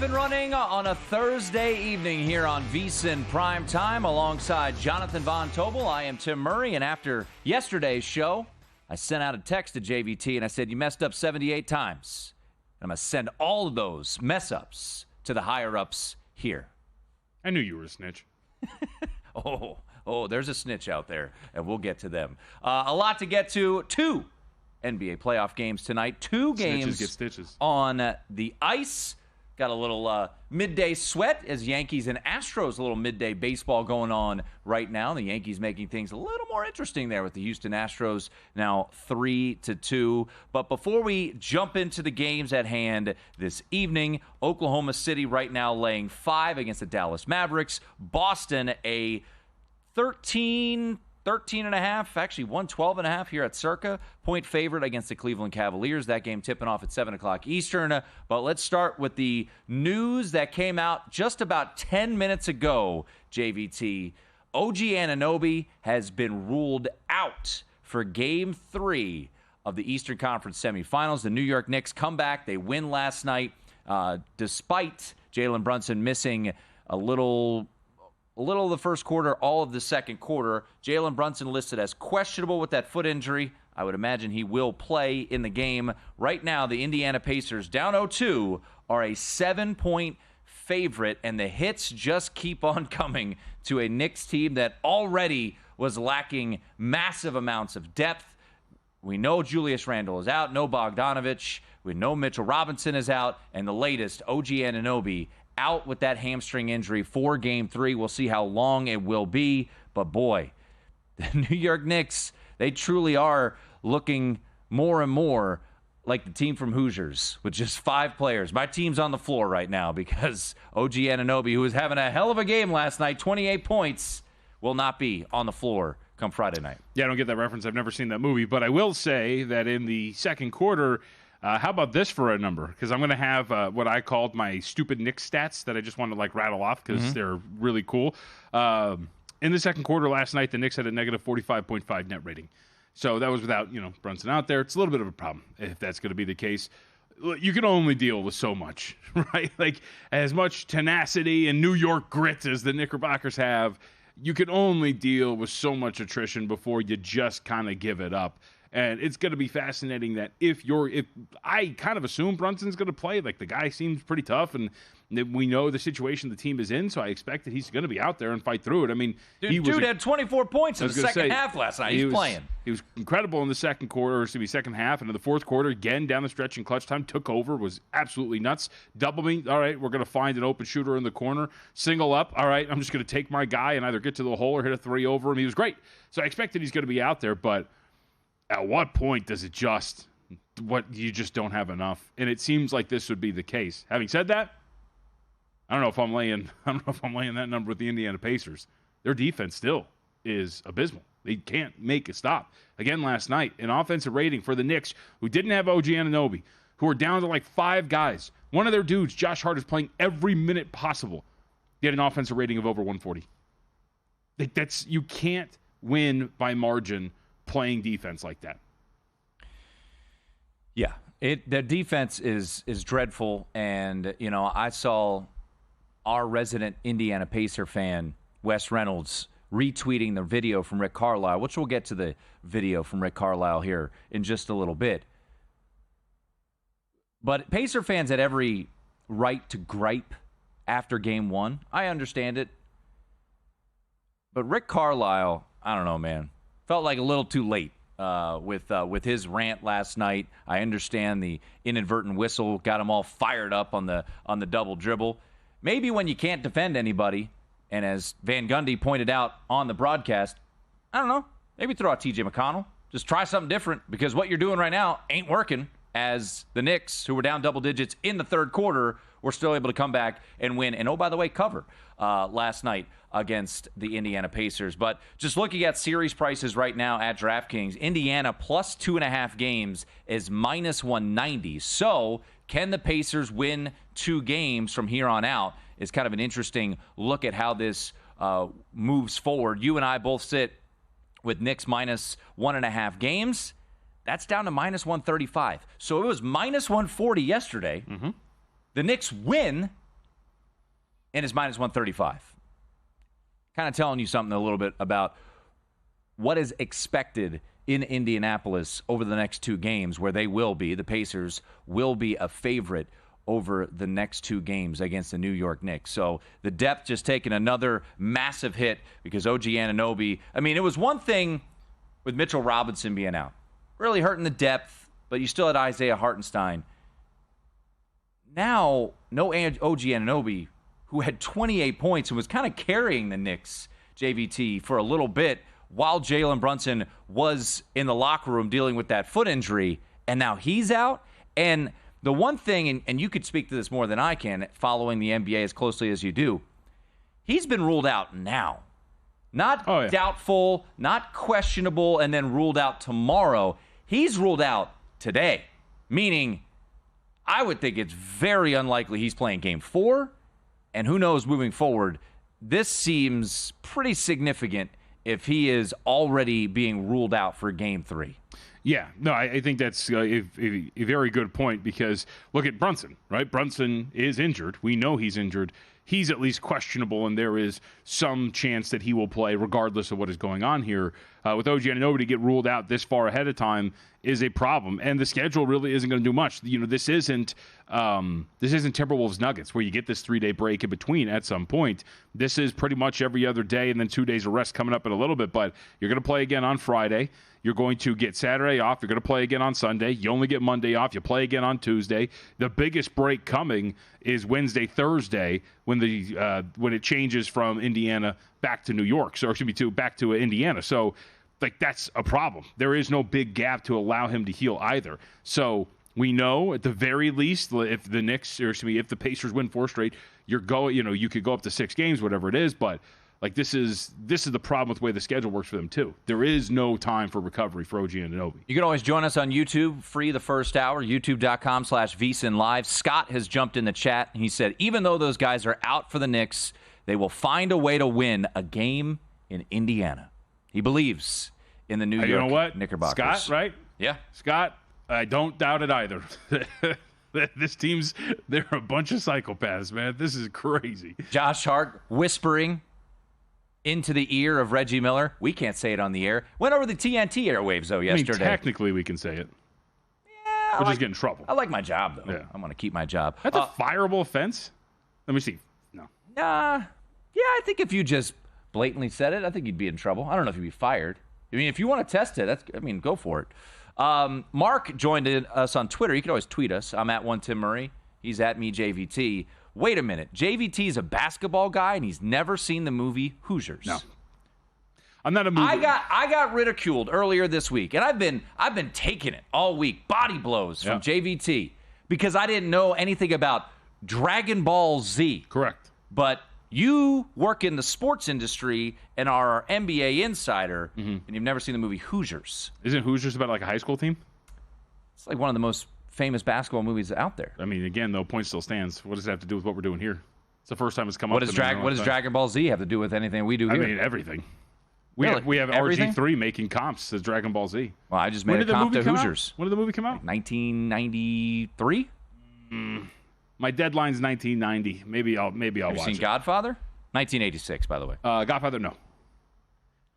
and running on a Thursday evening here on VSiN PrimeTime alongside Jonathan Von Tobel. I am Tim Murray, and after yesterday's show, I sent out a text to JVT and I said, you messed up 78 times. I'm going to send all of those mess-ups to the higher-ups here. I knew you were a snitch. Oh, there's a snitch out there, and we'll get to them. A lot to get to. 2 NBA playoff games tonight. 2 games Snitches get stitches. On the ice. Got a little midday sweat as Yankees and Astros, a little midday baseball going on right now. The Yankees making things a little more interesting there with the Houston Astros now 3-2. But before we jump into the games at hand this evening, Oklahoma City right now laying 5 against the Dallas Mavericks. Boston a 13 and a half, actually 112.5 here at Circa. Point favorite against the Cleveland Cavaliers. That game tipping off at 7 o'clock Eastern. But let's start with the news that came out just about 10 minutes ago, JVT. OG Anunoby has been ruled out for Game 3 of the Eastern Conference semifinals. The New York Knicks come back. They win last night despite Jalen Brunson missing a little of the first quarter, all of the second quarter. Jalen Brunson listed as questionable with that foot injury. I would imagine he will play in the game. Right now, the Indiana Pacers, down 0-2, are a 7-point favorite, and the hits just keep on coming to a Knicks team that already was lacking massive amounts of depth. We know Julius Randle is out, no Bogdanovich. We know Mitchell Robinson is out, and the latest, OG Anunoby, out with that hamstring injury for Game 3. We'll see how long it will be. But, boy, the New York Knicks, they truly are looking more and more like the team from Hoosiers with just 5 players. My team's on the floor right now because OG Anunoby, who was having a hell of a game last night, 28 points, will not be on the floor come Friday night. Yeah, I don't get that reference. I've never seen that movie. But I will say that in the second quarter, how about this for a number? Because I'm going to have what I called my stupid Knicks stats that I just want to rattle off because they're really cool. In the second quarter last night, the Knicks had a negative 45.5 net rating. So that was without Brunson out there. It's a little bit of a problem if that's going to be the case. You can only deal with so much, right? Like as much tenacity and New York grit as the Knickerbockers have, you can only deal with so much attrition before you just kind of give it up. And it's going to be fascinating that if I kind of assume Brunson's going to play, like the guy seems pretty tough and we know the situation the team is in, so I expect that he's going to be out there and fight through it. I mean, dude had 24 points in the second half last night. He's playing. He was incredible in the second half, and in the fourth quarter, again, down the stretch in clutch time, took over, was absolutely nuts. Double me, all right, we're going to find an open shooter in the corner. Single up, all right, I'm just going to take my guy and either get to the hole or hit a 3 over him. He was great. So I expect that he's going to be out there, but at what point does it just you just don't have enough? And it seems like this would be the case. Having said that, I don't know if I'm laying that number with the Indiana Pacers. Their defense still is abysmal. They can't make a stop. Again, last night, an offensive rating for the Knicks, who didn't have OG Anunoby, who are down to 5 guys. One of their dudes, Josh Hart, is playing every minute possible. They had an offensive rating of over 140. You can't win by margin playing defense like that. Yeah, the defense is dreadful, and I saw our resident Indiana Pacer fan, Wes Reynolds, retweeting the video from Rick Carlisle, which we'll get to the video from Rick Carlisle here in just a little bit. But Pacer fans had every right to gripe after Game 1. I understand it. But Rick Carlisle, I don't know, man, felt like a little too late with his rant last night. I understand the inadvertent whistle got him all fired up on the double dribble. Maybe when you can't defend anybody, and as Van Gundy pointed out on the broadcast, I don't know, maybe throw out TJ McConnell. Just try something different because what you're doing right now ain't working, as the Knicks, who were down double digits in the third quarter, were still able to come back and win. And, oh, by the way, cover last night against the Indiana Pacers. But just looking at series prices right now at DraftKings, Indiana plus 2.5 games is minus 190. So can the Pacers win 2 games from here on out is kind of an interesting look at how this moves forward. You and I both sit with Knicks minus 1.5 games. That's down to minus 135. So it was minus 140 yesterday. Mm-hmm. The Knicks win and it's minus 135. Kind of telling you something a little bit about what is expected in Indianapolis over the next 2 games, where the Pacers will be a favorite over the next 2 games against the New York Knicks. So the depth just taking another massive hit because OG Anunoby, it was one thing with Mitchell Robinson being out, really hurting the depth, but you still had Isaiah Hartenstein. Now, no OG Anunoby, who had 28 points and was kind of carrying the Knicks, JVT, for a little bit while Jalen Brunson was in the locker room dealing with that foot injury, and now he's out. And the one thing, and you could speak to this more than I can, following the NBA as closely as you do, he's been ruled out now. Not doubtful, not questionable, and then ruled out tomorrow. He's ruled out today, meaning I would think it's very unlikely he's playing Game 4, and who knows moving forward. This seems pretty significant if he is already being ruled out for Game 3. Yeah, no, I think that's a very good point because look at Brunson, right? Brunson is injured. We know he's injured. He's at least questionable, and there is some chance that he will play regardless of what is going on here. With OG Anunoby to get ruled out this far ahead of time is a problem, and the schedule really isn't going to do much. This isn't Timberwolves Nuggets where you get this 3-day break in between at some point. This is pretty much every other day and then 2 days of rest coming up in a little bit, but you're going to play again on Friday. You're going to get Saturday off. You're going to play again on Sunday. You only get Monday off. You play again on Tuesday. The biggest break coming is Wednesday, Thursday, when it changes from Indiana back to New York. Back to Indiana. So, that's a problem. There is no big gap to allow him to heal either. So we know at the very least, if the Pacers win 4 straight, you could go up to 6 games, whatever it is, but. This is the problem with the way the schedule works for them, too. There is no time for recovery for OG Anunoby. You can always join us on YouTube, free the first hour, youtube.com/VSiN Live. Scott has jumped in the chat, and he said, even though those guys are out for the Knicks, they will find a way to win a game in Indiana. He believes in the New York Knickerbockers. Scott, right? Yeah. Scott, I don't doubt it either. This team's, they're a bunch of psychopaths, man. This is crazy. Josh Hart whispering into the ear of Reggie Miller. We can't say it on the air. Went over the TNT airwaves, though, yesterday. Technically, we can say it. Yeah, We'll just get in trouble. I like my job, though. Yeah. I'm going to keep my job. That's a fireable offense? Let me see. No. Yeah, I think if you just blatantly said it, I think you'd be in trouble. I don't know if you'd be fired. If you want to test it, go for it. Mark joined us on Twitter. You can always tweet us. I'm at @1TimMurray. He's at @MeJVT. Wait a minute. JVT's a basketball guy, and he's never seen the movie Hoosiers. No. I'm not a movie. I got ridiculed earlier this week, and I've been taking it all week. Body blows from JVT because I didn't know anything about Dragon Ball Z. Correct. But you work in the sports industry and are our NBA insider, and you've never seen the movie Hoosiers. Isn't Hoosiers about like a high school team? It's like one of the most famous basketball movies out there. Again, though, point still stands. What does it have to do with what we're doing here? It's the first time it's come what up. What does Dragon Ball Z have to do with anything we do here? Everything. Really? We have Everything? RG3 making comps to Dragon Ball Z. Well, I just made a comp to Hoosiers. When did the movie come out? 1993. My deadline's 1990. Maybe I'll watch it. Have you seen Godfather? 1986, by the way. Godfather, no.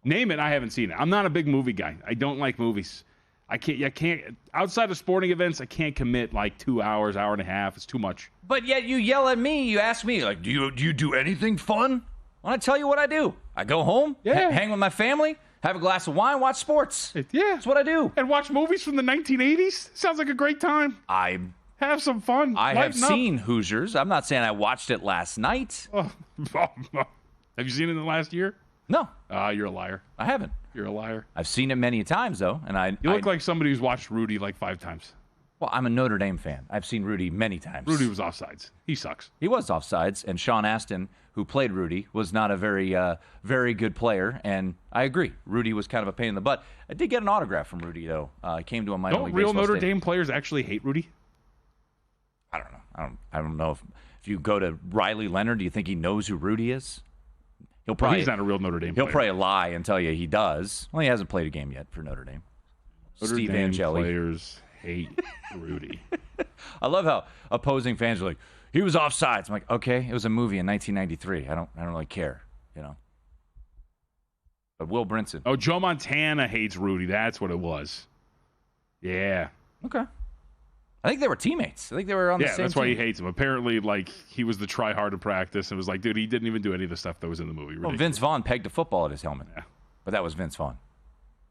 Name it, I haven't seen it. I'm not a big movie guy. I don't like movies. I can't. Outside of sporting events, I can't commit like 2 hours, hour and a half. It's too much. But yet you yell at me. You ask me, like, do you do anything fun? I want to tell you what I do. I go home, hang with my family, have a glass of wine, watch sports. That's what I do. And watch movies from the 1980s? Sounds like a great time. Have some fun. I have seen Hoosiers. I'm not saying I watched it last night. Have you seen it in the last year? No. You're a liar. I haven't. You're a liar. I've seen it many times, though. You look like somebody who's watched Rudy like 5 times. Well, I'm a Notre Dame fan. I've seen Rudy many times. Rudy was offsides. He sucks. He was offsides, and Sean Astin, who played Rudy, was not a very good player, and I agree. Rudy was kind of a pain in the butt. I did get an autograph from Rudy, though. I came to a minor league baseball Don't real Notre stadium. Dame players actually hate Rudy? I don't know. I don't know if you go to Riley Leonard, do you think he knows who Rudy is? He's not a real Notre Dame player. He'll probably lie and tell you he does. Well, he hasn't played a game yet for Notre Dame. Notre Dame players hate Rudy. I love how opposing fans are like, he was offsides. I'm like, okay, it was a movie in 1993. I don't really care, But Will Brinson. Oh, Joe Montana hates Rudy. That's what it was. Yeah. Okay. I think they were teammates. I think they were on the same team. Yeah, that's why he hates him. Apparently, he was the try-hard in practice and was like, dude, he didn't even do any of the stuff that was in the movie. Well, Vince Vaughn pegged a football at his helmet. Yeah. But that was Vince Vaughn.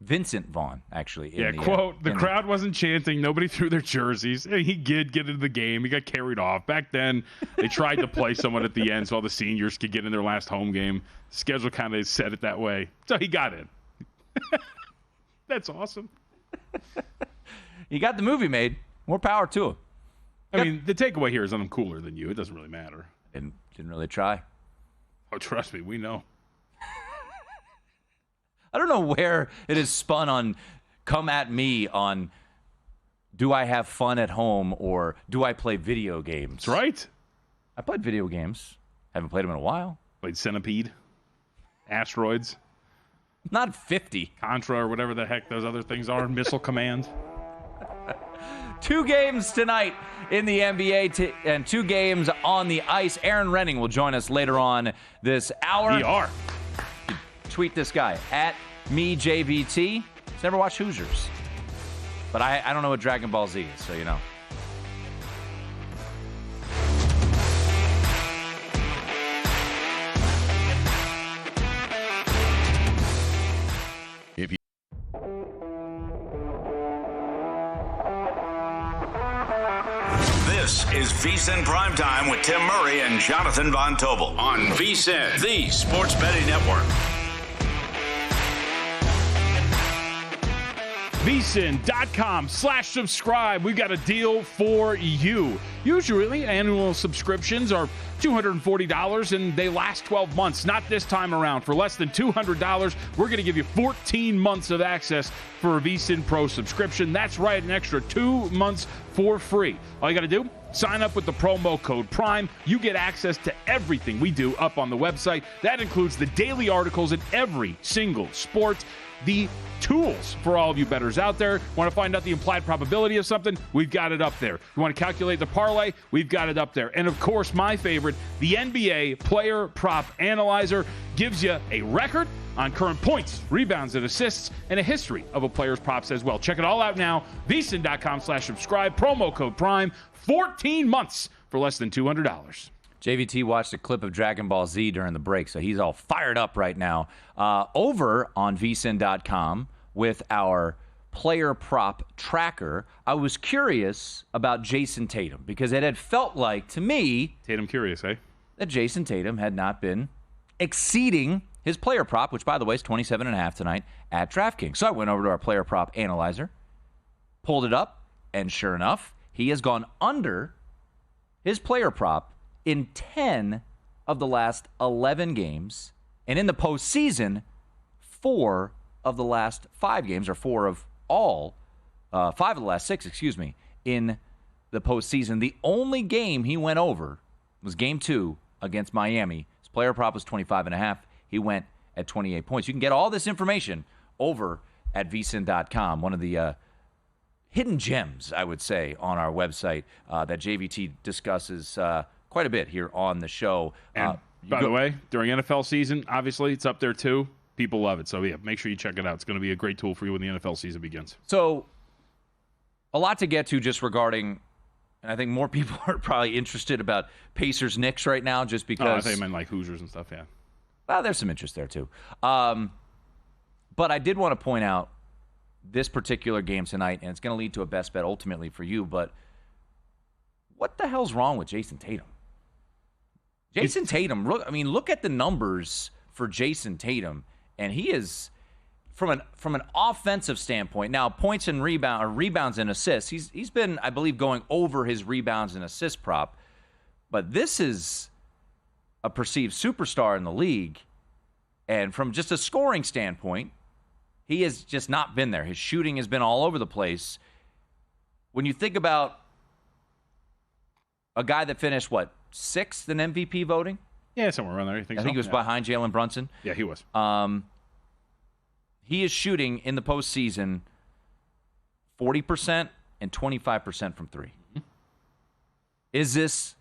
Vincent Vaughn, actually. Quote, the crowd wasn't chanting. Nobody threw their jerseys. He did get into the game. He got carried off. Back then, they tried to play someone at the end so all the seniors could get in their last home game. The schedule kind of set it that way. So he got in. That's awesome. He got the movie made. More power to him. I mean, the takeaway here is I'm cooler than you. It doesn't really matter. Didn't really try. Oh, trust me, we know. I don't know where it is spun on come at me on do I have fun at home or do I play video games? That's right. I played video games. Haven't played them in a while. Played Centipede, Asteroids. Not 50. Contra or whatever the heck those other things are. Missile Command. 2 games tonight in the NBA and 2 games on the ice. Aaron Renning will join us later on this hour. ER. Tweet this guy, at MeJVT. He's never watched Hoosiers. But I don't know what Dragon Ball Z is, so you know. This is VSiN PrimeTime with Tim Murray and Jonathan Von Tobel on VSiN, the Sports Betting Network. VSiN.com/subscribe. We've got a deal for you. Usually, annual subscriptions are $240 and they last 12 months. Not this time around. For less than $200, we're going to give you 14 months of access for a VSiN Pro subscription. That's right, an extra 2 months for free. All you got to do, sign up with the promo code PRIME. You get access to everything we do up on the website. That includes the daily articles in every single sport, the tools for all of you bettors out there. Want to find out the implied probability of something? We've got it up there. You want to calculate the parlay? We've got it up there. And of course, my favorite, the NBA Player Prop Analyzer gives you a record on current points, rebounds, and assists, and a history of a player's props as well. Check it all out now. VSiN.com/subscribe. Promo code PRIME. 14 months for less than $200. JVT watched a clip of Dragon Ball Z during the break, so he's all fired up right now. Over on VSiN.com with our player prop tracker, I was curious about Jason Tatum because it had felt like, to me, Tatum curious, eh? that Jason Tatum had not been exceeding his player prop, which, by the way, is 27.5 tonight at DraftKings. So I went over to our player prop analyzer, pulled it up, and sure enough, he has gone under his player prop in 10 of the last 11 games. And in the postseason, 4 of the last 5 games, or 5 of the last 6, in the postseason. The only game he went over was game 2 against Miami. His player prop was 25.5. He went at 28 points. You can get all this information over at VSiN.com, one of the hidden gems, I would say, on our website that JVT discusses quite a bit here on the show. And by the way, during NFL season, obviously, it's up there too. People love it. So, yeah, make sure you check it out. It's going to be a great tool for you when the NFL season begins. So, a lot to get to just regarding, and I think more people are probably interested about Pacers-Knicks right now just because. I think I meant like Hoosiers and stuff, yeah. Well, there's some interest there too. But I did want to point out this particular game tonight, and it's going to lead to a best bet ultimately for you, but what the hell's wrong with Jason Tatum? Tatum, look at the numbers for Jason Tatum, and he is, from an offensive standpoint, now points and rebounds and assists, he's been, I believe, going over his rebounds and assist prop, but this is a perceived superstar in the league, and from just a scoring standpoint, he has just not been there. His shooting has been all over the place. When you think about a guy that finished, 6th in MVP voting? Yeah, somewhere around there. I think he was behind Jalen Brunson. Yeah, he was. He is shooting in the postseason 40% and 25% from 3. Mm-hmm. Is this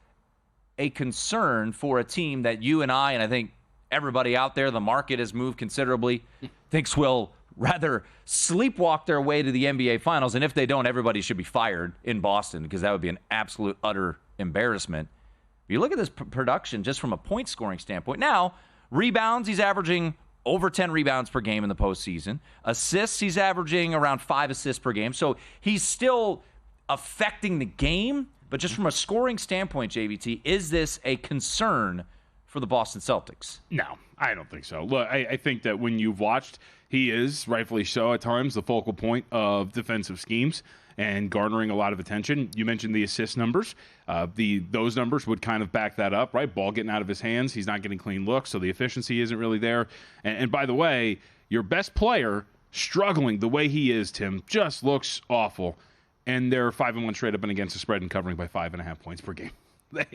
a concern for a team that you and I think everybody out there, the market has moved considerably, thinks will rather sleepwalk their way to the NBA Finals? And if they don't, everybody should be fired in Boston, because that would be an absolute, utter embarrassment. If you look at this production just from a point scoring standpoint. Now, rebounds, he's averaging over 10 rebounds per game in the postseason. Assists, he's averaging around 5 assists per game. So he's still affecting the game. But just from a scoring standpoint, JVT, is this a concern for the Boston Celtics? No, I don't think so. Look, I think that when you've watched, he is, rightfully so at times, the focal point of defensive schemes and garnering a lot of attention. You mentioned the assist numbers. Those numbers would kind of back that up, right? Ball getting out of his hands. He's not getting clean looks, so the efficiency isn't really there. And by the way, your best player struggling the way he is, Tim, just looks awful. And they're 5-1 straight up and against the spread and covering by 5.5 points per game.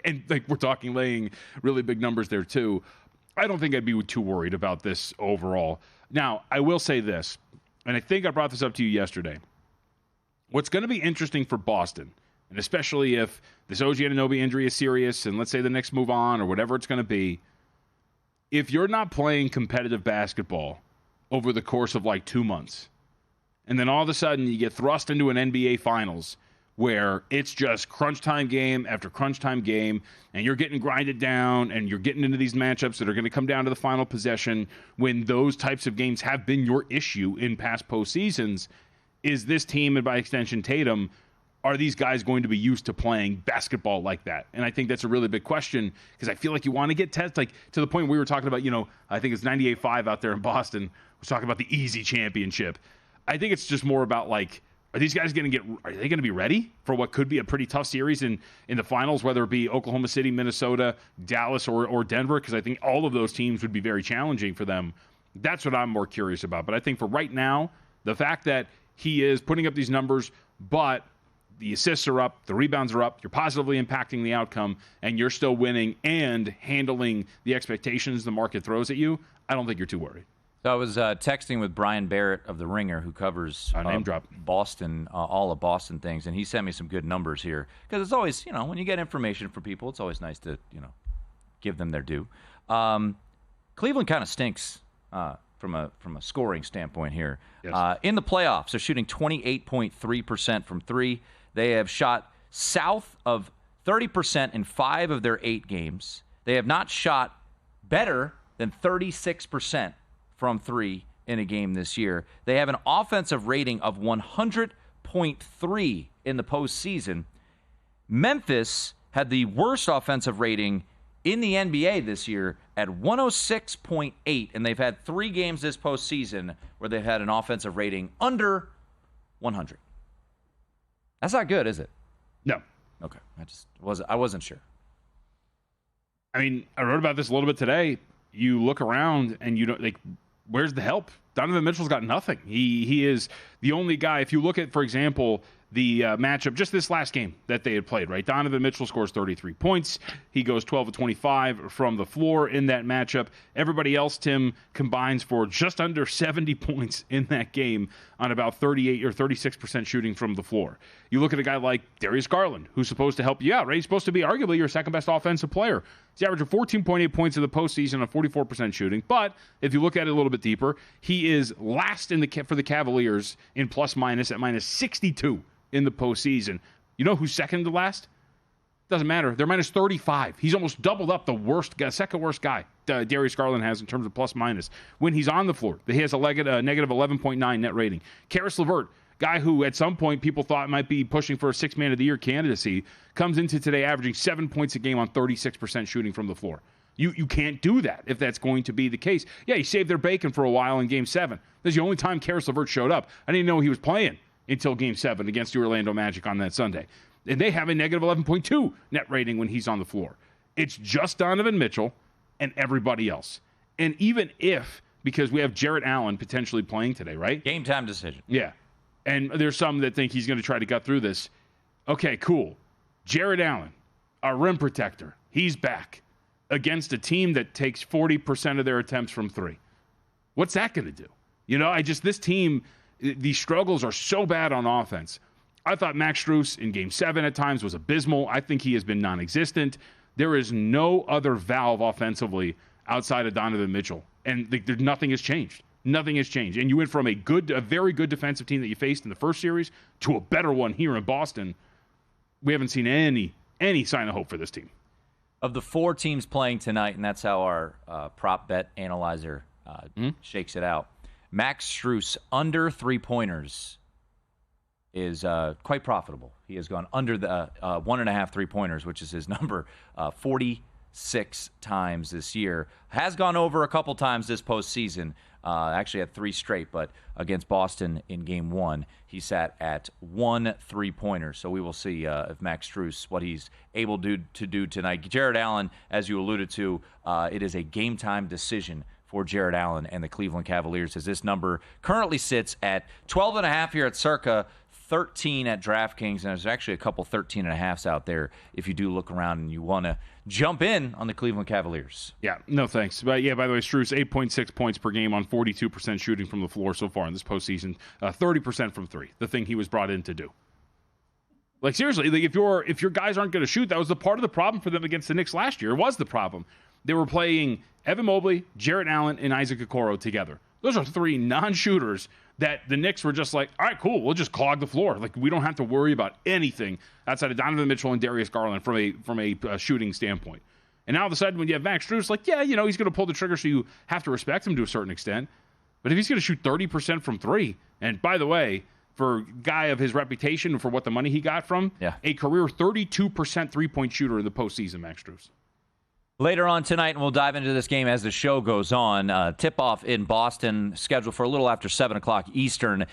And we're talking laying really big numbers there too. I don't think I'd be too worried about this overall. Now, I will say this, and I think I brought this up to you yesterday. What's going to be interesting for Boston, and especially if this OG Anunoby injury is serious, and let's say the Knicks move on or whatever it's going to be, if you're not playing competitive basketball over the course of 2 months, and then all of a sudden you get thrust into an NBA Finals where it's just crunch time game after crunch time game, and you're getting grinded down, and you're getting into these matchups that are going to come down to the final possession when those types of games have been your issue in past postseasons, is this team, and by extension Tatum, are these guys going to be used to playing basketball like that? And I think that's a really big question, because I feel like you want to get tested, to the point we were talking about, I think it's 98-5 out there in Boston, was talking about the easy championship. I think it's just more about, are these guys are they going to be ready for what could be a pretty tough series in the finals, whether it be Oklahoma City, Minnesota, Dallas, or Denver? Because I think all of those teams would be very challenging for them. That's what I'm more curious about. But I think for right now, the fact that he is putting up these numbers, but the assists are up, the rebounds are up, you're positively impacting the outcome, and you're still winning and handling the expectations the market throws at you, I don't think you're too worried. So I was texting with Brian Barrett of The Ringer, who covers name drop. Boston, all of Boston things, and he sent me some good numbers here. Because it's always, when you get information from people, it's always nice to, give them their due. Cleveland kind of stinks from a scoring standpoint here. Yes. In the playoffs, they're shooting 28.3% from three. They have shot south of 30% in 5 of their 8 games. They have not shot better than 36% from 3 in a game this year. They have an offensive rating of 100.3 in the postseason. Memphis had the worst offensive rating in the NBA this year at 106.8, and they've had 3 games this postseason where they've had an offensive rating under 100. That's not good, is it? No. Okay. I wasn't sure. I mean, I wrote about this a little bit today. You look around and you don't where's the help? Donovan Mitchell's got nothing. He is the only guy. If you look at, for example, the matchup just this last game that they had played, right? Donovan Mitchell scores 33 points. He goes 12 of 25 from the floor in that matchup. Everybody else, Tim, combines for just under 70 points in that game on about 38 or 36% shooting from the floor. You look at a guy like Darius Garland, who's supposed to help you out, right? He's supposed to be arguably your second best offensive player. He's averaging 14.8 points in the postseason on 44% shooting. But if you look at it a little bit deeper, he is last for the Cavaliers in plus minus at minus 62 in the postseason. You know who's second to last? Doesn't matter. They're minus 35. He's almost doubled up the second worst guy Darius Garland has in terms of plus minus. When he's on the floor, he has a negative 11.9 net rating. Karis LeVert, guy who at some point people thought might be pushing for a 6th Man of the Year candidacy, comes into today averaging 7 points a game on 36% shooting from the floor. You can't do that if that's going to be the case. Yeah, he saved their bacon for a while in Game 7. That's the only time Karis LeVert showed up. I didn't know he was playing until Game 7 against the Orlando Magic on that Sunday. And they have a negative 11.2 net rating when he's on the floor. It's just Donovan Mitchell and everybody else. And even if, because we have Jarrett Allen potentially playing today, right? Game time decision. Yeah. And there's some that think he's going to try to gut through this. Okay, cool. Jarrett Allen, our rim protector, he's back against a team that takes 40% of their attempts from 3. What's that going to do? This team, these struggles are so bad on offense. I thought Max Strus in Game 7 at times was abysmal. I think he has been non-existent. There is no other valve offensively outside of Donovan Mitchell. And nothing has changed. Nothing has changed. And you went from a very good defensive team that you faced in the first series to a better one here in Boston. We haven't seen any sign of hope for this team. Of the 4 teams playing tonight, and that's how our prop bet analyzer shakes it out, Max Strus under 3-pointers is quite profitable. He has gone under the 1.5 3-pointers, which is his number, 46 times this year. Has gone over a couple times this postseason. Actually had 3 straight, but against Boston in Game 1, he sat at 1 3-pointer. So we will see if Max Strus, what he's able to do tonight. Jared Allen, as you alluded to, it is a game-time decision for Jared Allen and the Cleveland Cavaliers, as this number currently sits at 12.5 here at Circa, 13 at DraftKings, and there's actually a couple 13.5s out there if you do look around and you want to jump in on the Cleveland Cavaliers. Yeah, no thanks. But yeah, by the way, Strus, 8.6 points per game on 42% shooting from the floor so far in this postseason, 30% from 3, the thing he was brought in to do. Like, seriously, like if your guys aren't going to shoot, that was the part of the problem for them against the Knicks last year. It was the problem. They were playing Evan Mobley, Jarrett Allen, and Isaac Okoro together. Those are 3 non-shooters that the Knicks were just like, all right, cool, we'll just clog the floor. Like, we don't have to worry about anything outside of Donovan Mitchell and Darius Garland from a shooting standpoint. And now all of a sudden, when you have Max Strus, like, yeah, he's going to pull the trigger, so you have to respect him to a certain extent. But if he's going to shoot 30% from 3, and by the way, for a guy of his reputation and for what the money he got from, a career 32% three-point shooter in the postseason, Max Strus. Later on tonight, and we'll dive into this game as the show goes on, tip-off in Boston, scheduled for a little after 7 o'clock Eastern.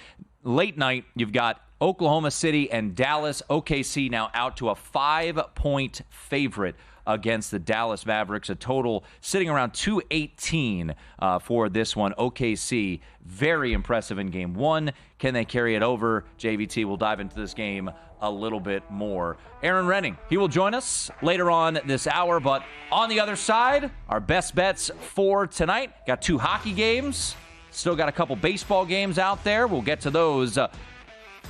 Late night, you've got Oklahoma City and Dallas. OKC now out to a 5-point favorite against the Dallas Mavericks. A total sitting around 218 for this one. OKC, very impressive in Game 1. Can they carry it over? JVT will dive into this game a little bit more. Aaron Renning, he will join us later on this hour, but on the other side, our best bets for tonight. Got 2 hockey games. Still got a couple baseball games out there. We'll get to those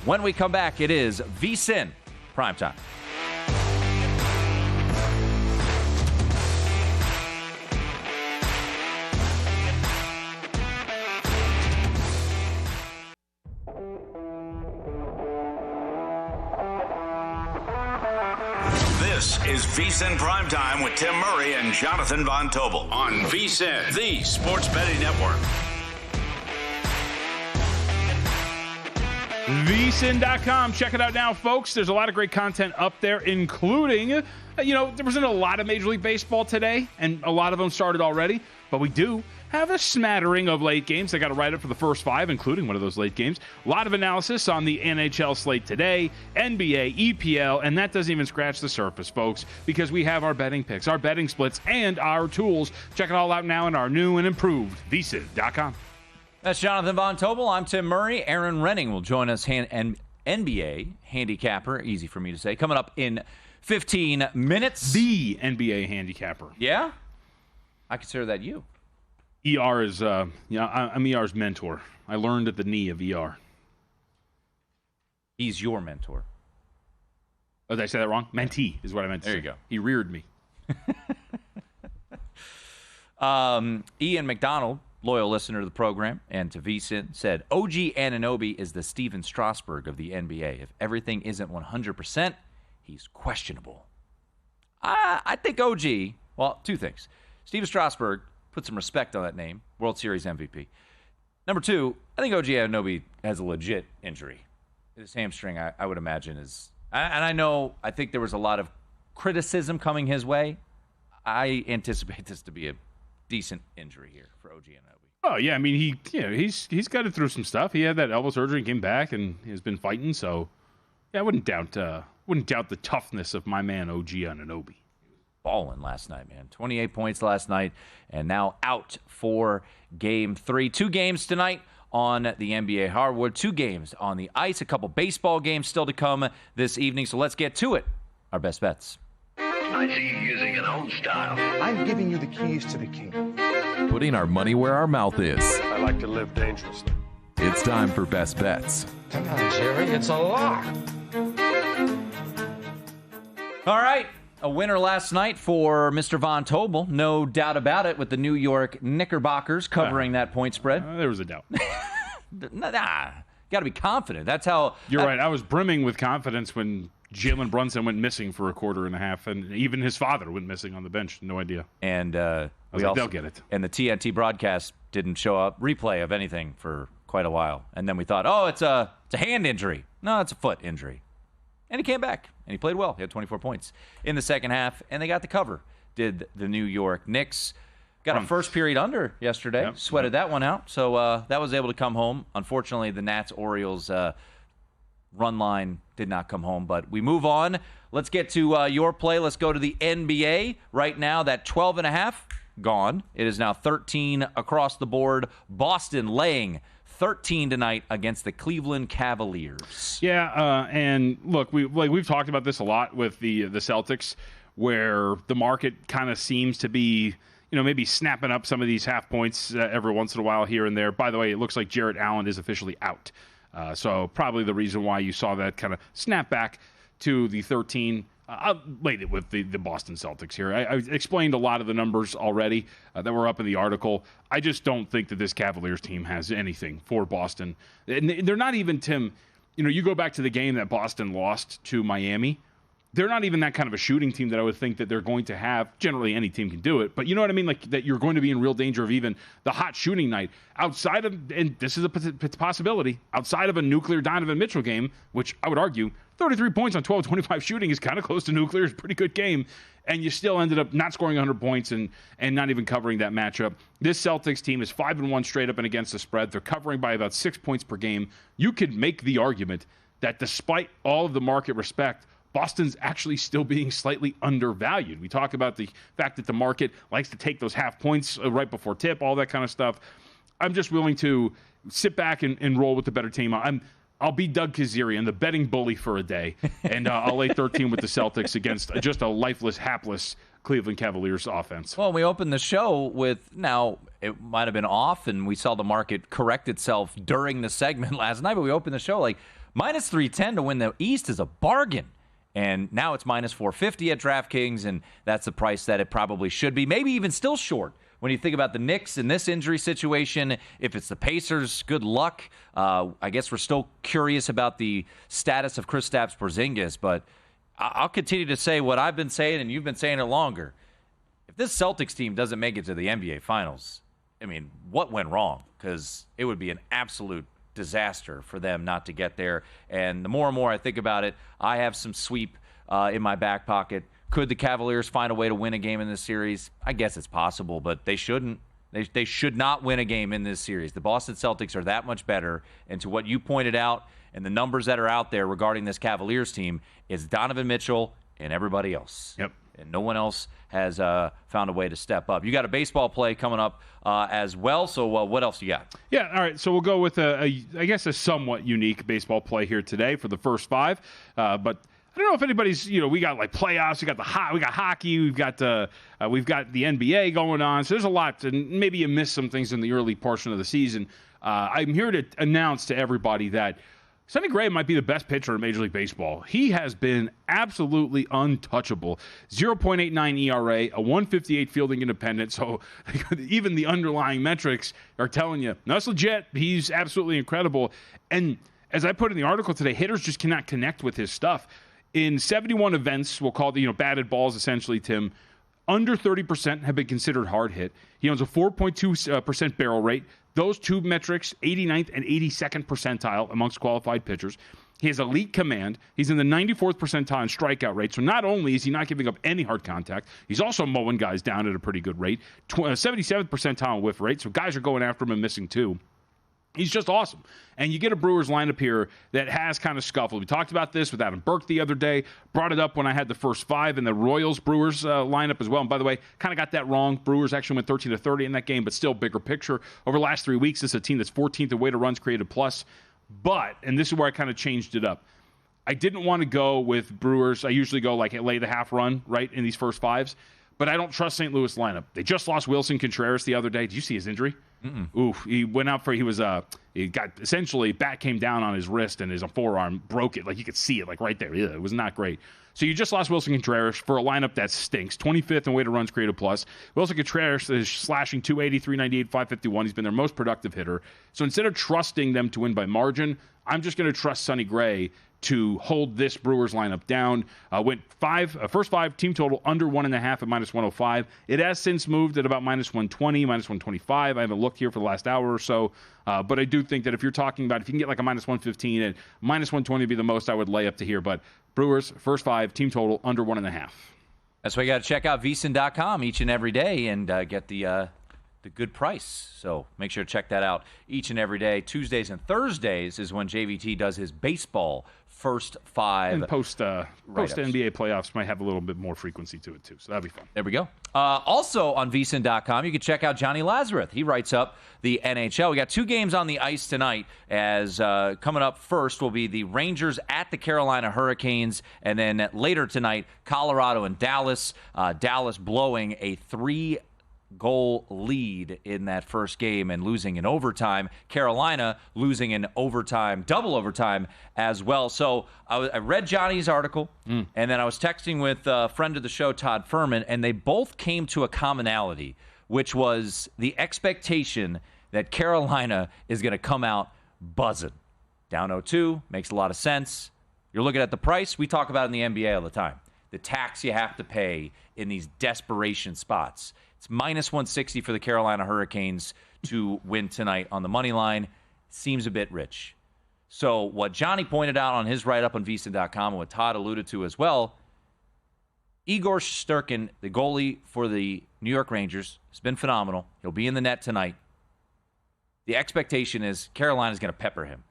when we come back. It is VSiN Primetime. This is VSiN Primetime with Tim Murray and Jonathan Von Tobel on VSiN, the Sports Betting Network. VSiN.com. Check it out now, folks. There's a lot of great content up there, including, there wasn't a lot of Major League Baseball today, and a lot of them started already, but we do have a smattering of late games. I got to write up for the first 5, including one of those late games. A lot of analysis on the NHL slate today, NBA, EPL, and that doesn't even scratch the surface, folks, because we have our betting picks, our betting splits, and our tools. Check it all out now in our new and improved VSiN.com. That's Jonathan Von Tobel. I'm Tim Murray. Aaron Renning will join us, and NBA handicapper, easy for me to say, coming up in 15 minutes. The NBA handicapper. Yeah? I consider that you. ER is, I'm ER's mentor. I learned at the knee of ER. He's your mentor. Oh, did I say that wrong? Mentee is what I meant to say. There you go. He reared me. Ian McDonald, loyal listener to the program and to VSiN, said, OG Anunoby is the Steven Strasburg of the NBA. If everything isn't 100%, he's questionable. I think OG, well, 2 things. Steven Strasburg, put some respect on that name, World Series MVP. Number 2, I think OG Anunoby has a legit injury. His hamstring, I would imagine, is... And I think there was a lot of criticism coming his way. I anticipate this to be a decent injury here for OG Anunoby. Oh yeah, I mean he's got it through some stuff. He had that elbow surgery and came back and has been fighting. So yeah, I wouldn't doubt the toughness of my man OG Anunoby. Balling last night, man. 28 points last night, and now out for Game 3. 2 games tonight on the NBA hardwood. 2 games on the ice. A couple baseball games still to come this evening. So let's get to it. Our best bets. I see you using an old style. I'm giving you the keys to the kingdom. Putting our money where our mouth is. I like to live dangerously. It's time for Best Bets. Come on, Jerry, it's a lock. All right. A winner last night for Mr. Von Tobel, no doubt about it, with the New York Knickerbockers covering that point spread. There was a doubt. Nah, got to be confident. That's how. You're right. I was brimming with confidence when Jalen Brunson went missing for a quarter and a half, and even his father went missing on the bench. No idea. And they'll get it. And the TNT broadcast didn't show up replay of anything for quite a while. And then we thought, oh, it's a hand injury. No, it's a foot injury. And he came back, and he played well. He had 24 points in the second half, and they got the cover, did the New York Knicks. Got a first period under yesterday, sweated that one out. So that was able to come home. Unfortunately, the Nats-Orioles run line did not come home, but we move on. Let's get to your play. Let's go to the NBA. Right now, that 12.5, gone. It is now 13 across the board. Boston laying 13 tonight against the Cleveland Cavaliers. Yeah, and look, we've talked about this a lot with the Celtics, where the market kind of seems to be, maybe snapping up some of these half points every once in a while here and there. By the way, it looks like Jarrett Allen is officially out. So probably the reason why you saw that kind of snap back to the 13. I'll lay it with the Boston Celtics here. I explained a lot of the numbers already that were up in the article. I just don't think that this Cavaliers team has anything for Boston. And they're not even, Tim, you go back to the game that Boston lost to Miami. They're not even that kind of a shooting team that I would think that they're going to have. Generally, any team can do it. But you know what I mean? Like that you're going to be in real danger of even the hot shooting night outside of, and this is a possibility, outside of a nuclear Donovan Mitchell game, which I would argue 33 points on 12-25 shooting is kind of close to nuclear. It's a pretty good game. And you still ended up not scoring 100 points and not even covering that matchup. This Celtics team is 5-1 straight up and against the spread. They're covering by about 6 points per game. You could make the argument that despite all of the market respect, Boston's actually still being slightly undervalued. We talk about the fact that the market likes to take those half points right before tip, all that kind of stuff. I'm just willing to sit back and roll with the better team. I'll be Doug Kazarian, the betting bully for a day, and I'll lay 13 with the Celtics against just a lifeless, hapless Cleveland Cavaliers offense. Well, we opened the show with, now it might have been off, and we saw the market correct itself during the segment last night, but we opened the show like minus 310 to win the East is a bargain. And now it's minus 450 at DraftKings, and that's the price that it probably should be. Maybe even still short when you think about the Knicks in this injury situation. If it's the Pacers, good luck. I guess we're still curious about the status of Kristaps Porzingis, but I'll continue to say what I've been saying, and you've been saying it longer. If this Celtics team doesn't make it to the NBA Finals, I mean, what went wrong? Because it would be an absolute disaster for them not to get there. And the more and more I think about it, I have some sweep in my back pocket. Could the Cavaliers find a way to win a game in this series? I guess it's possible, but they shouldn't. They should not win a game in this series. The Boston Celtics are that much better. And to what you pointed out and the numbers that are out there regarding this Cavaliers team, is Donovan Mitchell and everybody else. Yep. And no one else has found a way to step up. You got a baseball play coming up as well, so what else you got? Yeah, all right, so we'll go with, I guess, a somewhat unique baseball play here today for the first five. But I don't know if anybody's, we got like playoffs, we got hockey, we've got the NBA going on, so there's a lot, and maybe you missed some things in the early portion of the season. I'm here to announce to everybody that Sonny Gray might be the best pitcher in Major League Baseball. He has been absolutely untouchable. 0.89 ERA, a 158 fielding independent. So even the underlying metrics are telling you, that's legit. He's absolutely incredible. And as I put in the article today, hitters just cannot connect with his stuff. In 71 events, we'll call the batted balls essentially, Tim, under 30% have been considered hard hit. He owns a 4.2% barrel rate. Those two metrics, 89th and 82nd percentile amongst qualified pitchers. He has elite command. He's in the 94th percentile in strikeout rate. So not only is he not giving up any hard contact, he's also mowing guys down at a pretty good rate. 77th percentile in whiff rate. So guys are going after him and missing two. He's just awesome. And you get a Brewers lineup here that has kind of scuffled. We talked about this with Adam Burke the other day, brought it up when I had the first five in the Royals-Brewers lineup as well. And by the way, kind of got that wrong. Brewers actually went 13-30 in that game, but still bigger picture. Over the last 3 weeks, this is a team that's 14th in weighted runs created plus. But, and this is where I kind of changed it up, I didn't want to go with Brewers. I usually go like lay the half run, right, in these first fives. But I don't trust St. Louis lineup. They just lost Wilson Contreras the other day. Did you see his injury? Oof. He went out for, he got essentially, bat came down on his wrist and his forearm broke it. Like you could see it like right there. Yeah, it was not great. So you just lost Wilson Contreras for a lineup that stinks. 25th in weighted runs created plus. Wilson Contreras is slashing 280, 398, 551. He's been their most productive hitter. So instead of trusting them to win by margin, I'm just going to trust Sonny Gray to hold this Brewers lineup down. Went first five, team total under 1.5 at -105. It has since moved at about -120, -125. I haven't looked here for the last hour or so. But I do think that if you're talking about, if you can get like a -115 and -120 would be the most I would lay up to here. But Brewers, first five, team total under 1.5. That's why you got to check out VSiN.com each and every day and get the good price. So make sure to check that out each and every day. Tuesdays and Thursdays is when JVT does his baseball first five. And post NBA playoffs might have a little bit more frequency to it too. So that'd be fun. There we go. Also on VSiN.com, you can check out Johnny Lazarus. He writes up the NHL. We got 2 games on the ice tonight. As coming up first will be the Rangers at the Carolina Hurricanes, and then later tonight, Colorado and Dallas. Dallas blowing a 3-goal lead in that first game and losing in overtime. Carolina losing in overtime, double overtime as well. So I read Johnny's article, and then I was texting with a friend of the show, Todd Furman, and they both came to a commonality, which was the expectation that Carolina is going to come out buzzing. Down 0-2, makes a lot of sense. You're looking at the price. We talk about it in the NBA all the time. The tax you have to pay in these desperation spots. It's -160 for the Carolina Hurricanes to win tonight on the money line. Seems a bit rich. So what Johnny pointed out on his write-up on VSiN.com and what Todd alluded to as well, Igor Shesterkin, the goalie for the New York Rangers, has been phenomenal. He'll be in the net tonight. The expectation is Carolina's going to pepper him.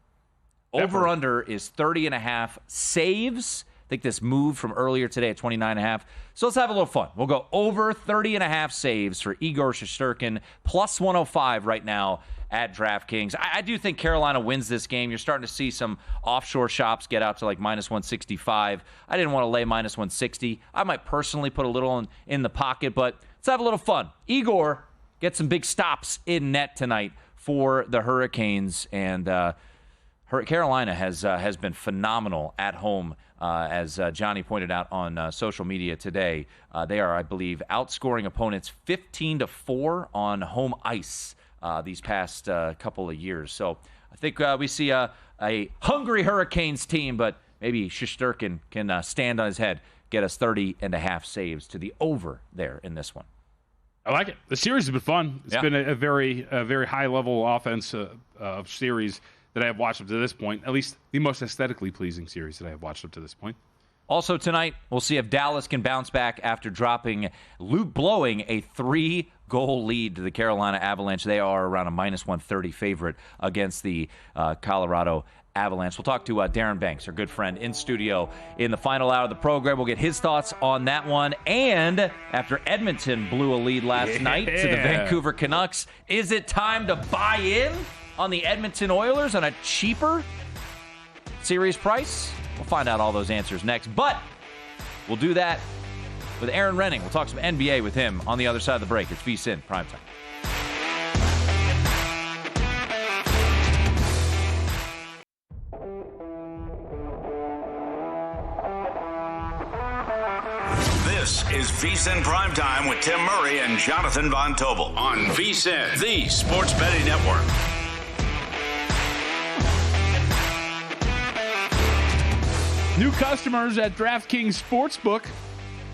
Over-under is 30.5 saves. I think this moved from earlier today at 29.5. So let's have a little fun. We'll go over 30.5 saves for Igor Shesterkin, plus 105 right now at DraftKings. I do think Carolina wins this game. You're starting to see some offshore shops get out to like -165. I didn't want to lay -160. I might personally put a little in the pocket, but let's have a little fun. Igor gets some big stops in net tonight for the Hurricanes, and Carolina has been phenomenal at home. As Johnny pointed out on social media today, they are, I believe, outscoring opponents 15-4 on home ice these past couple of years. So I think we see a hungry Hurricanes team, but maybe Shesterkin can stand on his head, get us 30.5 saves to the over there in this one. I like it. The series has been fun. It's been a very high-level offense series that I have watched up to this point, at least the most aesthetically pleasing series that I have watched up to this point. Also tonight, we'll see if Dallas can bounce back after blowing a 3-goal lead to the Carolina Avalanche. They are around a -130 favorite against the Colorado Avalanche. We'll talk to Darren Banks, our good friend, in studio in the final hour of the program. We'll get his thoughts on that one. And after Edmonton blew a lead last night to the Vancouver Canucks, is it time to buy in on the Edmonton Oilers on a cheaper series price? We'll find out all those answers next. But we'll do that with Aaron Renning. We'll talk some NBA with him on the other side of the break. It's VSiN Primetime. This is VSiN Primetime with Tim Murray and Jonathan Von Tobel on VSiN, the Sports Betting Network. New customers at DraftKings Sportsbook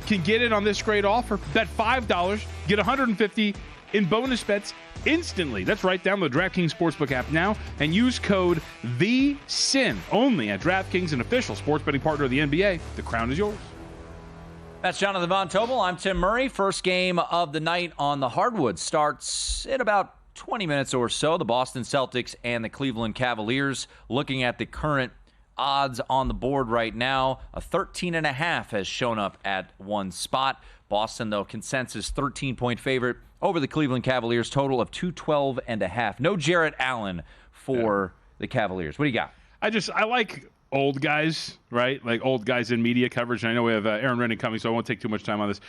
can get in on this great offer. Bet $5, get $150 in bonus bets instantly. That's right. Download the DraftKings Sportsbook app now and use code VSiN only at DraftKings, an official sports betting partner of the NBA. The crown is yours. That's Jonathan Von Tobel. I'm Tim Murray. First game of the night on the hardwood starts in about 20 minutes or so. The Boston Celtics and the Cleveland Cavaliers. Looking at the current odds on the board right now, a 13.5 has shown up at one spot. Boston, though, consensus 13-point favorite over the Cleveland Cavaliers, total of 212.5. No Jarrett Allen for the Cavaliers. What do you got? I like old guys, right? Like old guys in media coverage. And I know we have Aaron Renning coming, so I won't take too much time on this.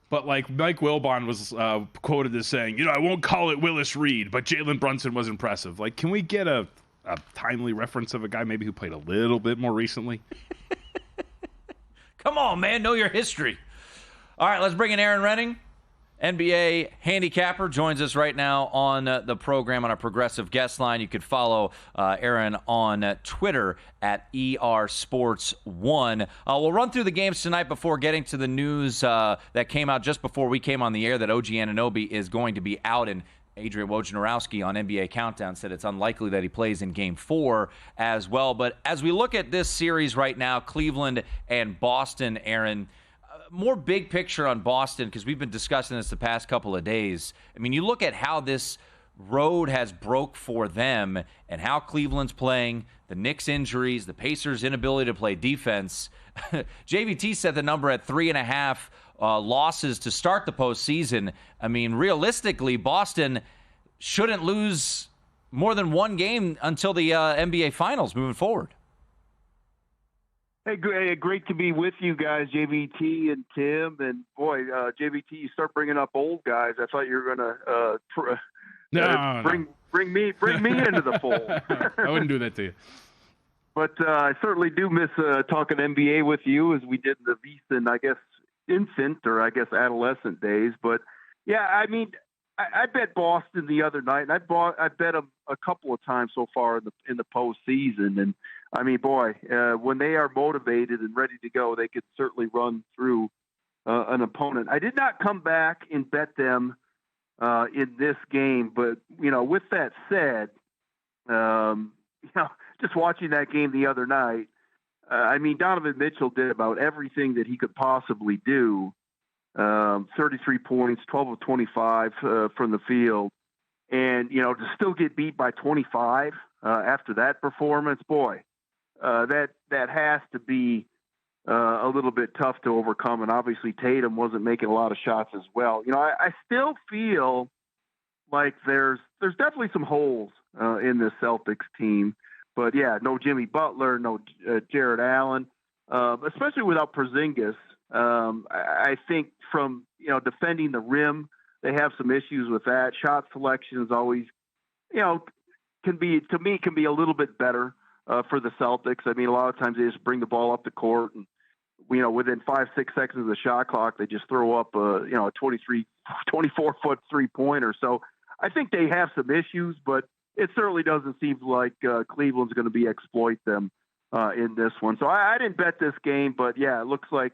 But like Mike Wilbon was quoted as saying, I won't call it Willis Reed, but Jalen Brunson was impressive. Like, can we get a timely reference of a guy maybe who played a little bit more recently? Come on, man. Know your history. All right, let's bring in Aaron Renning. NBA handicapper joins us right now on the program on our progressive guest line. You could follow Aaron on Twitter at ERSports1. We'll run through the games tonight before getting to the news that came out just before we came on the air that OG Anunoby is going to be out, and Adrian Wojnarowski on NBA Countdown said it's unlikely that he plays in Game 4 as well. But as we look at this series right now, Cleveland and Boston, Aaron, more big picture on Boston, because we've been discussing this the past couple of days. I mean, you look at how this road has broke for them and how Cleveland's playing, the Knicks injuries, the Pacers' inability to play defense. JVT set the number at 3.5 losses to start the postseason. I mean, realistically, Boston shouldn't lose more than one game until the NBA Finals moving forward. Hey, great to be with you guys, JVT and Tim. And boy, JVT, you start bringing up old guys. I thought you were going to bring me into the fold. I wouldn't do that to you. But I certainly do miss talking NBA with you, as we did in the VSiN, I guess, infant or I guess adolescent days. But yeah, I mean, I bet Boston the other night, and I bet them a couple of times so far in the postseason. And I mean, boy, when they are motivated and ready to go, they could certainly run through an opponent. I did not come back and bet them in this game, but with that said, just watching that game the other night, I mean, Donovan Mitchell did about everything that he could possibly do. 33 points, 12 of 25 from the field. And, to still get beat by 25 after that performance, boy, that has to be a little bit tough to overcome. And obviously Tatum wasn't making a lot of shots as well. I still feel like there's definitely some holes in this Celtics team. But, yeah, no Jimmy Butler, no Jared Allen, especially without Porzingis. I think from, defending the rim, they have some issues with that. Shot selection is always, can be a little bit better for the Celtics. I mean, a lot of times they just bring the ball up the court and, within 5-6 seconds of the shot clock, they just throw up a 24-foot three-pointer. So I think they have some issues, but it certainly doesn't seem like Cleveland's going to be exploit them in this one. So I didn't bet this game, but yeah, it looks like,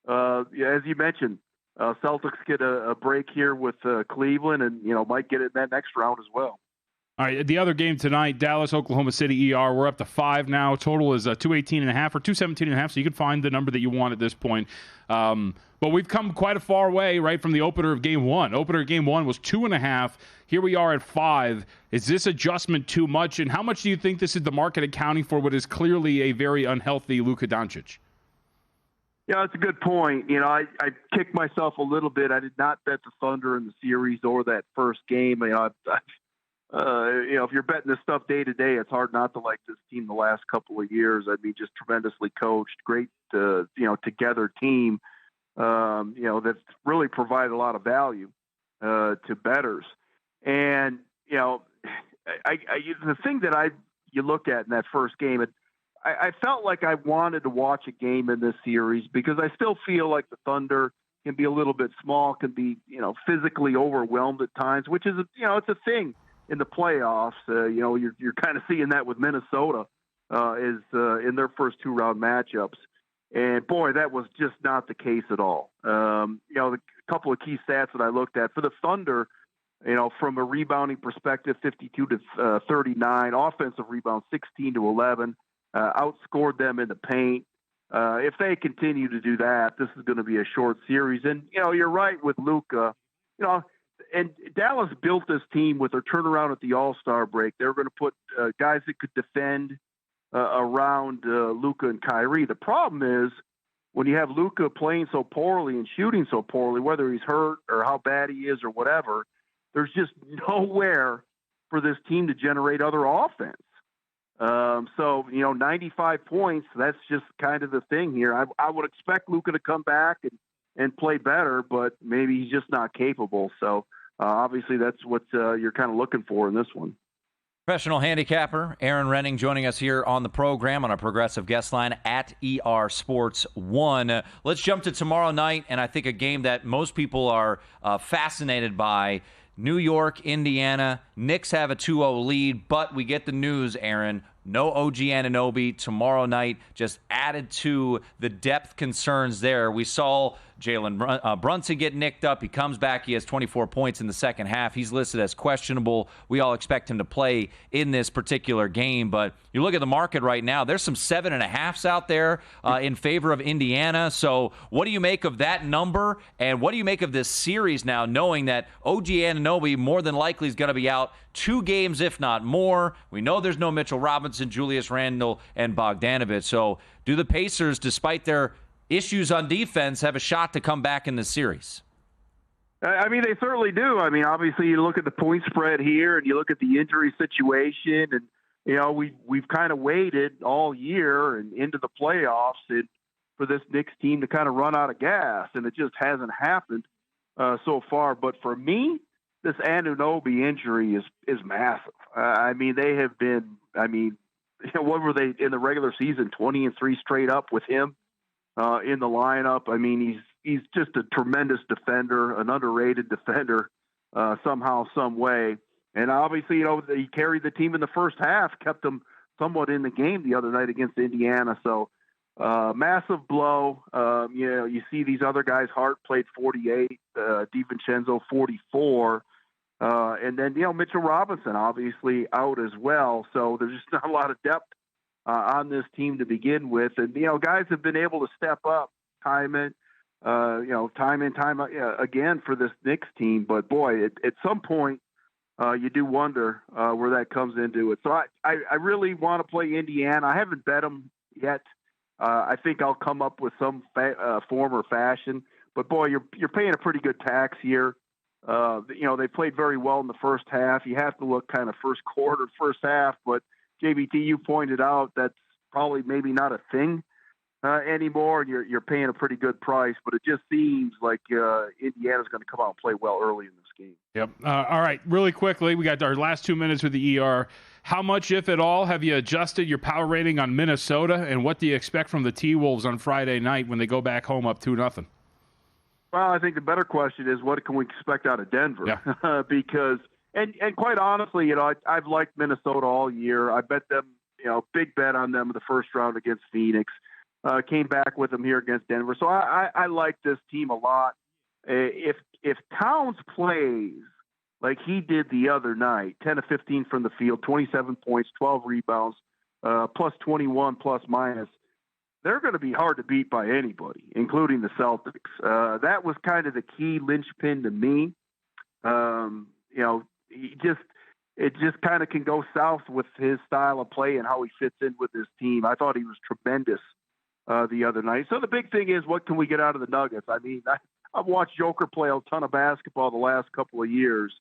as you mentioned, Celtics get a break here with Cleveland and, might get it in that next round as well. All right, the other game tonight, Dallas, Oklahoma City, ER. We're up to 5 now. Total is 218.5 or 217.5, so you can find the number that you want at this point. But we've come quite a far way, right, from the opener of Game 1. Opener of Game 1 was 2.5. Here we are at 5. Is this adjustment too much? And how much do you think this is the market accounting for what is clearly a very unhealthy Luka Doncic? Yeah, that's a good point. I kicked myself a little bit. I did not bet the Thunder in the series or that first game. If you're betting this stuff day to day, it's hard not to like this team the last couple of years. I mean, just tremendously coached, great, together team, that's really provided a lot of value to bettors. And, the thing that you look at in that first game, I felt like I wanted to watch a game in this series because I still feel like the Thunder can be a little bit small, can be, physically overwhelmed at times, which is, it's a thing in the playoffs. You're kind of seeing that with Minnesota in their first 2-round matchups. And boy, that was just not the case at all. The couple of key stats that I looked at for the Thunder, from a rebounding perspective, 52 to 39, offensive rebound, 16 to 11, outscored them in the paint. If they continue to do that, this is going to be a short series. And, you're right with Luka, and Dallas built this team with their turnaround at the All-Star break. They were going to put guys that could defend around Luka and Kyrie. The problem is when you have Luka playing so poorly and shooting so poorly, whether he's hurt or how bad he is or whatever, there's just nowhere for this team to generate other offense. 95 points, that's just kind of the thing here. I would expect Luka to come back and play better, but maybe he's just not capable. So obviously that's what you're kind of looking for in this one. Professional handicapper Aaron Renning joining us here on the program on our progressive guest line at ER Sports 1. Let's jump to tomorrow night, and I think a game that most people are fascinated by. New York, Indiana. Knicks have a 2-0 lead, but we get the news, Aaron. No OG Anunoby tomorrow night, just added to the depth concerns there. We saw Jalen Brunson get nicked up. He comes back. He has 24 points in the second half. He's listed as questionable. We all expect him to play in this particular game. But you look at the market right now, there's some 7.5s out there in favor of Indiana. So what do you make of that number? And what do you make of this series now, knowing that OG Anunoby more than likely is going to be out 2 games, if not more? We know there's no Mitchell Robinson, Julius Randle, and Bogdanovich. So do the Pacers, despite their issues on defense, have a shot to come back in the series? I mean, they certainly do. I mean, obviously, you look at the point spread here, and you look at the injury situation, and you know we've kind of waited all year and into the playoffs for this Knicks team to kind of run out of gas, and it just hasn't happened so far. But for me, this Anunoby injury is massive. I mean, they have been. I mean, what were they in the regular season? 20-3 straight up with him in the lineup. I mean, he's just a tremendous defender, an underrated defender somehow, some way. And obviously, he carried the team in the first half, kept them somewhat in the game the other night against Indiana. So massive blow. You see these other guys. Hart played 48, DiVincenzo 44. And then, Mitchell Robinson obviously out as well. So there's just not a lot of depth on this team to begin with. And, guys have been able to step up time in time again for this Knicks team. But boy, at some point you do wonder where that comes into it. So I really want to play Indiana. I haven't bet them yet. I think I'll come up with some form or fashion, but boy, you're paying a pretty good tax here. They played very well in the first half. You have to look kind of first quarter, first half, but JVT, you pointed out that's probably maybe not a thing anymore. And you're paying a pretty good price, but it just seems like Indiana's going to come out and play well early in this game. Yep. All right. Really quickly, we got our last 2 minutes with the ER. How much, if at all, have you adjusted your power rating on Minnesota, and what do you expect from the T-Wolves on Friday night when they go back home up 2-0? Well, I think the better question is what can we expect out of Denver? Yeah. Because and quite honestly, I've liked Minnesota all year. I bet them, big bet on them in the first round against Phoenix. Came back with them here against Denver. So I like this team a lot. If Towns plays like he did the other night, 10 of 15 from the field, 27 points, 12 rebounds, plus 21 plus minus, they're going to be hard to beat by anybody, including the Celtics. That was kind of the key linchpin to me. It just kind of can go south with his style of play and how he fits in with his team. I thought he was tremendous the other night. So the big thing is, what can we get out of the Nuggets? I mean, I've watched Joker play a ton of basketball the last couple of years,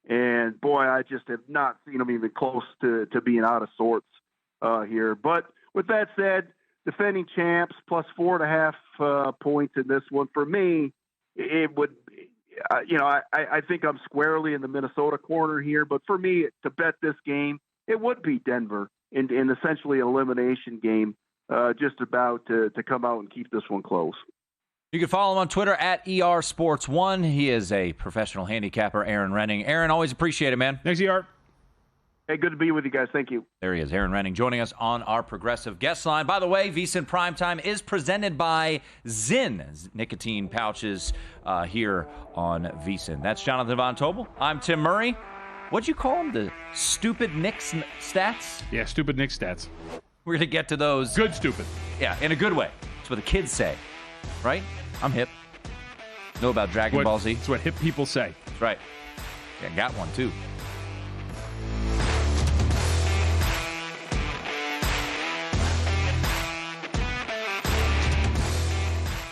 and boy, I just have not seen him even close to being out of sorts here. But with that said, defending champs plus 4.5 points in this one. For me, it would, I think I'm squarely in the Minnesota corner here, but for me to bet this game, it would be Denver in essentially an elimination game, just about to come out and keep this one close. You can follow him on Twitter at ER Sports 1. He is a professional handicapper, Aaron Renning. Aaron, always appreciate it, man. Thanks, ER. Hey, good to be with you guys. Thank you. There he is, Aaron Renning, joining us on our progressive guest line. By the way, VSiN PrimeTime is presented by ZYN nicotine pouches here on VSiN. That's Jonathan Von Tobel. I'm Tim Murray. What'd you call them? The stupid Knicks stats? Yeah, stupid Knicks stats. We're going to get to those. Good stupid. Yeah, in a good way. That's what the kids say, right? I'm hip. Know about Dragon Ball Z. That's what hip people say. That's right. Yeah, got one, too.